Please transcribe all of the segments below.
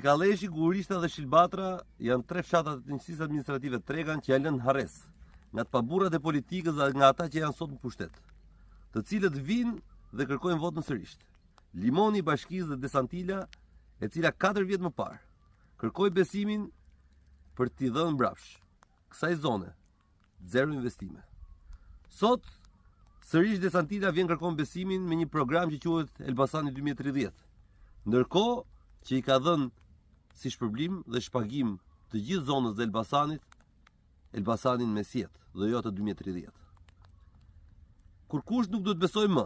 Cikaleshi, Gurishta dhe Shilbatra janë 3 fshatat të njësisë administrative Tregan që janë lënë hares nga të paburrat e politikës dhe nga ata që janë sot në pushtet, të cilët vinë dhe kërkojnë votën sërish. Limoni i Bashkisë dhe Desantila, e cila 4 vjet më parë kërkoi besimin për t'i dhënë mbrapsh kësaj zone, 0 investime. Sot sërish Desantila vjen kërkon besimin me një program që quhet Elbasani 2030, ndërkohë që i ka dhënë si shpërblim dhe shpagim të gjithë zonës dhe Elbasanin me sjet dhe jo të 2030. Kur kush nuk do të besoj më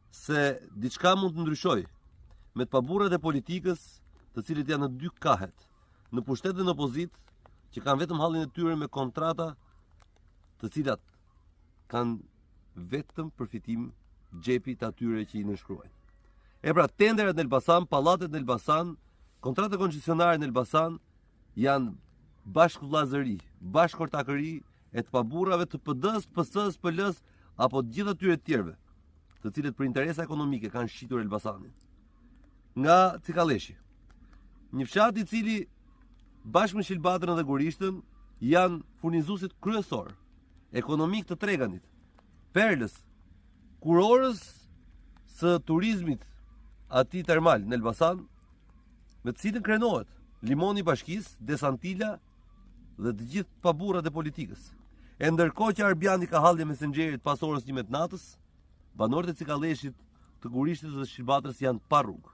se diçka mund të ndryshoj me të paburrat e politikës, të cilët janë në 2 kahet, në pushtet dhe në opozit, që kanë vetëm hallin e tyre me kontrata të cilat kanë vetëm përfitim xhepi të atyre që i nënshkruajnë. E pra, tenderat në Elbasan, pallatet në Elbasan, kontratë koncesionare në Elbasan janë bashkëvllazëri, bashkëortakëri e të paburrave të PD-s, PS-s, PL-s apo të gjithë atyre të tjerëve, të cilët për interesa ekonomike kanë shqitur Elbasanin. Nga Cikaleshi, një fshat i cili bashkë me Shilbatrën dhe Gurishtën janë furnizuesit kryesor ekonomik të Treganit, perlës, kurorës së turizmit atij termal në Elbasan, me të cilën krenohet Limoni i Bashkisë, Desantila dhe të gjithë paburrat e politikës. E ndërkohë që Arbiani ka hallje mesengjerit pas orës 11 natës, banorët e Cikaleshit, të Gurishtit dhe Shilbatrës janë pa rrugë.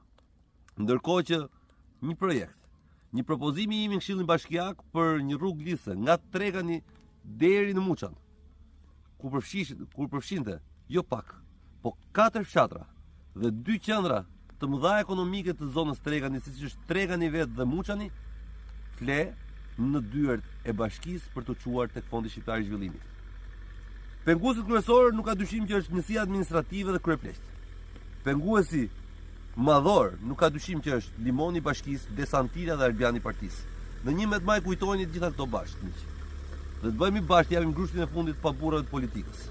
Ndërkohë që një projekt, një propozim i imi në Këshillin Bashkiak për një rrugë lise nga Tregani deri në Muçan, kur përfshinte jo pak, po 4 fshatra dhe 2 qendra të mëdha ekonomike të zonës Tregani, siç është Tregani vetë dhe Muçani, fle në dyert e bashkisë për të çuar tek Fondi Shqiptar i Zhvillimit. Penguesi kryesor nuk ka dyshim që është njësia administrative dhe kryepleqt. Penguesi madhor nuk ka dyshim që është Limoni i Bashkisë, Desantila dhe Arbiani i Partisë. Në 11 maj kujtojnë të gjitha këto bashkë. Dhe të bëhemi bashkë, japim grushtin e fundit të paburrave të politikës.